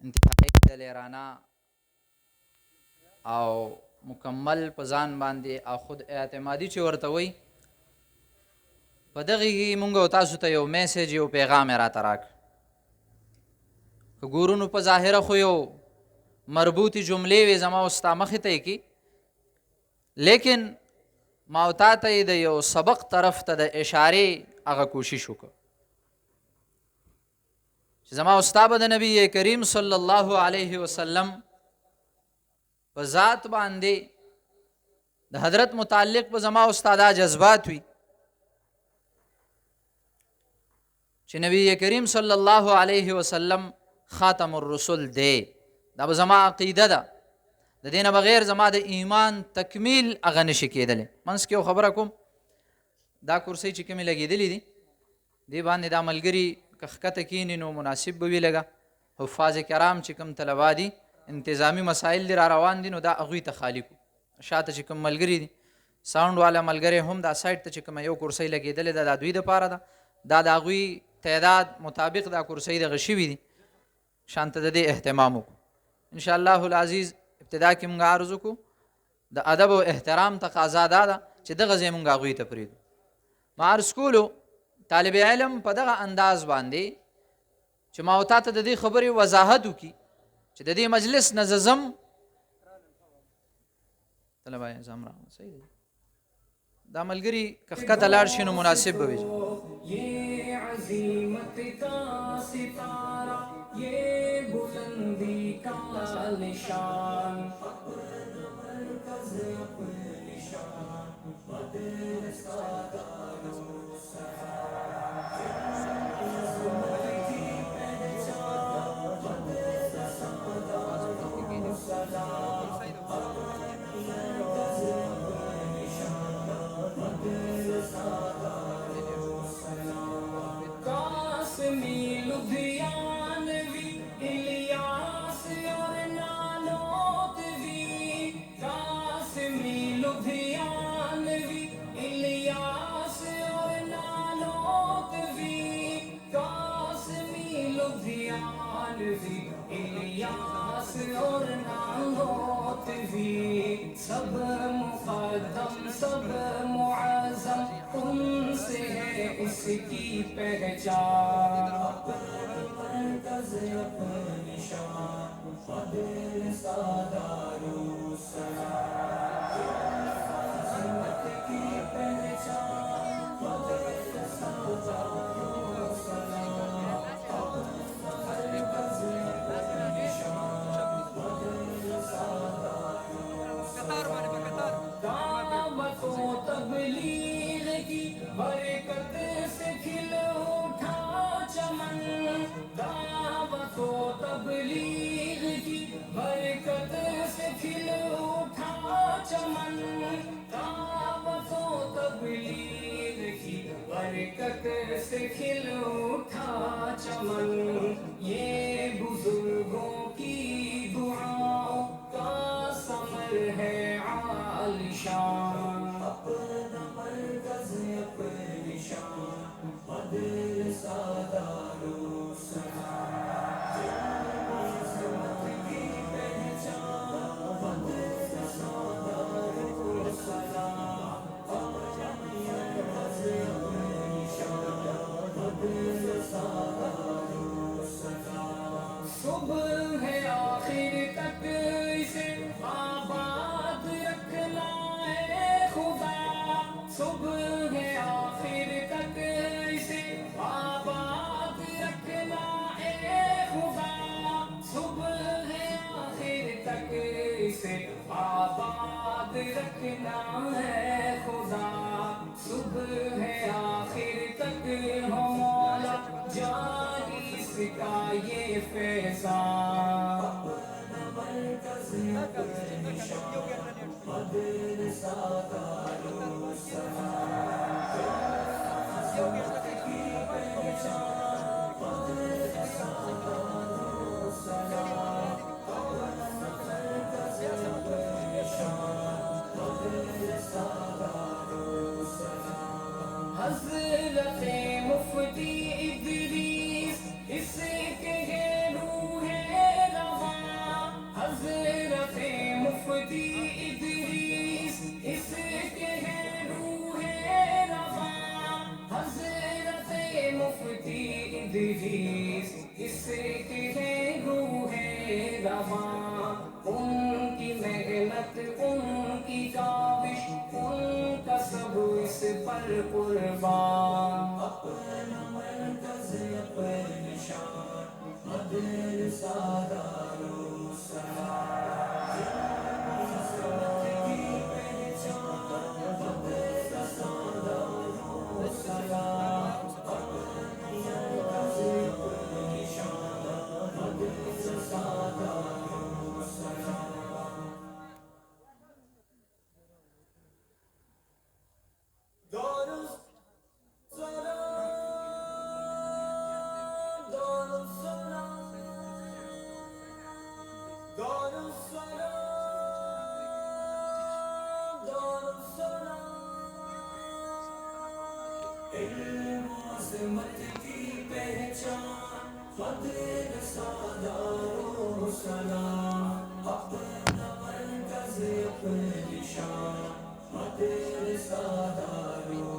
انتهایی دلیرانه او مکمل په ځان باندې او خود اعتمادي چې ورته وایي په دغې کې مونږ او تاسو ته یو میسیج یو پیغام یې راته راکړ. که ګورو نو په ظاهره خو یو مربوطې جملې وې زما او ستا مخې ته یې کي، لیکن ما او تا ته یې د یو سبق طرف ته د اشارې هغه کوشش وکړ چې زما او ستا به د نبي کریم صلی الله علیه وسلم په ذات باندې د حضرت متعلق به زما او ستا دا جذبات وي چې نبی کریم صلی الله علیه وسلم خاتم الرسل دی. دا به زما عقیده ده، د دې نه بغیر زما د ایمان تکمیل هغه نشي کېدلی. منځ کې یو خبره کوم، دا کرسۍ چې کومې لګېدلې دي دې باندې دا ملګري که ښکته کښېني نو مناسب به وي. لږه حفاظ کرام چې کوم طلبا دي انتظامی مسایل دي را روان دي نو دا هغوی ته خالي کړو. شاته چې کوم ملګري دي ساوند والا ملګری هم دا سایډ ته چې کومه یو کرسۍ لګېدلې ده دا دوی دپاره ده، دا د هغوی تعداد مطابق دا کرسۍ دغه شوي دي، شانته د دې اهتمام وکړو. انشاءالله العزیز ابتدا کې مونږ عرض وکړو د ادب او احترام تقاضا دا ده چې دغه ځای مونږ هغوی ته پرېږدو. ما عرض کولو طالب علم په دغه انداز باندې چې ما او تا ته د دې خبرې وضاحت وکړي چې د دې مجلس نه زه ځم طلبه نظام را صحیح دی، دا ملګري که ښکته لاړ شي نو مناسب به وي. یہ عظیمت کا ستارہ، یہ بلندی کا نشان، مرکز اپنی شان، مدرسہ سب مقدم سب معظم ان سے ہے اس کی پہچان، مرکز اپنی شان، مدرسہ دارالسلام، عظمت کی پہچان، مدرسہ دارالسلام، مرکز اپنی شان، مدرسہ دعوت و تبلیغ کی برکت سے کھل اٹھا چمن، دعوت و تبلیغ کی برکت سے کھل اٹھا چمن، دعوت و تبلیغ کی برکت سے کھل اٹھا چمن، یہ بزرگوں کی دعاؤں کا ثمر ہے عالیشان، اپنا مرکز اپنی شان، مدرسہ دارالسلام، عظمت کی پہچان، مدرسہ دارالسلام، اپنا مرکز اپنی شان، مدرسہ دارالسلام، صبح ہے آخر تک اسے آباد رکھنا ہے خدا، صبح ہے آخر تک اسے آباد رکھنا ہے خدا، صبح ہے آخر تک اسے آباد رکھنا ہے خدا، صبح ہے آخر تک ہو مولا جاری اس کا یہ فیضان، مرکز اپنی شان، مدرسہ دارالسلام، عظمت کی پہچان، مدرسہ دارالسلام، مرکز اپنی شان، مدرسہ دارالسلام، حضرت مفتی ادریس اس کے روح رواں، ان کی محنت ان کی کاوش ان کا سب اس پر قربان، اپنا مرکز اپنا نشان مدرسہ دارالسلام، علم عظمت کی پہچان مدرسہ دارالسلام، اپنا مرکز اپنا نشان مدرسہ دارالسلام۔